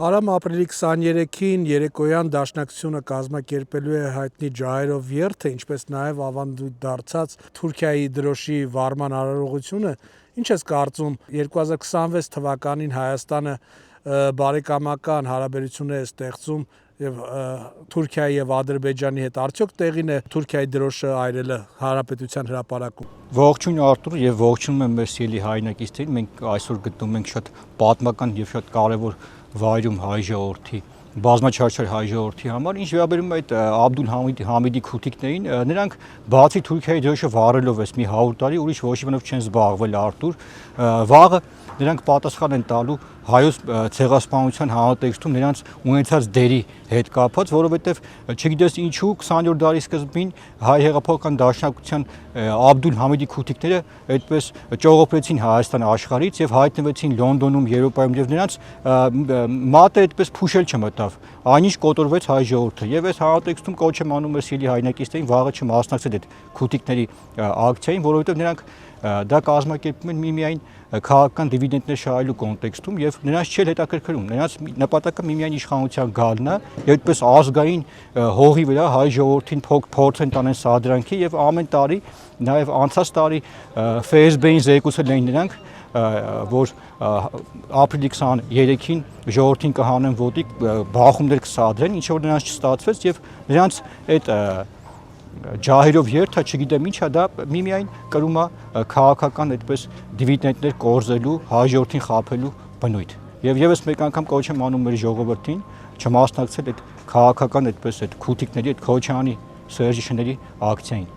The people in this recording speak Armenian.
Արամ ապրիլի 23-ին երեկոյան Դաշնակցությունը կազմակերպելու է հայտնի ջահերով երթը, ինչպես նաև ավանդույթ դարձած Թուրքիայի դրոշի վարման արարողությունը։ Ինչ ես կարծում, 2026 թվականին Հայաստանը բարեկամական հարաբերություններ է ստեղծում եւ Թուրքիայի եւ Ադրբեջանի հետ արդյոք տեղին է Թուրքիայի դրոշը այրելը Հանրապետության հրապարակում։ Ողջույն Արտուր եւ ողջունում եմ մեր սիրելի հայրենակիցներին։ Մենք այսօր գտնվում ենք շատ պատմական եւ շատ կարեւոր վայրում հայ ժողովրդի բազմաչափ հայ ժողովրդի համար, ինչ վերաբերում է այդ Աբդուլ Համիդի քութիկներին, նրանք բացի Թուրքիայի դրոշը վառելով էս մի 100 տարի ուրիշ ոչ մի բանով չեն զբաղվել Արտուր, վաղը նրանք պատասխան են տալու հայոց ցեղասպանության համատեքստում նրանց ունեցած դերի հետ կապված, որովհետև չգիտես ինչու 20-րդ դարի սկզբին հայ հեղափոխական դաշնակցության Աբդուլ Համիդի քութիկները այդպես ճողոպրեցին Հայաստան աշխարհից եւ հայտնվեցին Լոնդոնում, Եվրոպայում եւ նրանց մատը այդպես փուշել չմտավ, այնինչ կոտորվեց հայ ժողովուրդը եւ այս համատեքստում կոչ եմ անում մեր սիրելի հայրենակիցներին վաղը չմասնակցել այդ քութիկների ակցիային, որովհետեւ նրանք դա կազմակերպում են միմիայն քաղաքական դիվիդենտներ շահելու կոնտեքստում եւ նրանց չէ հետաքրքրում, նրանց նպատակը միմիայն իշխանության գալն է, եւ այդպես ազգային հողի վրա հայ ժողովրդին փորձեն տանեն սադրանքի եւ ամեն տարի նաեւ անցած տարի ՖՍԲ-ին զեկուցել էին նրանք, որ ապրիլի 23-ին ժողովրդին կհանեն ոտիկ, բախումներ կսադրեն, ինչ որ նրանց չստացվեց եւ նրանց այդ ջահերով երթը, չգիտեմ ինչա, դա միմիայն կրում է քաղաքական այդպես դիվիդենտներ կորզելու, հայ ժողովրդին խաբելու բնույթ։ Եվ եւս մեկ անգամ կոչ եմ անում մեր ժողովրդին չմասնակցել այդ քաղաքական այդպես այդ քութիկների, այդ Քոչարյանի Սերժիշների ակցիային։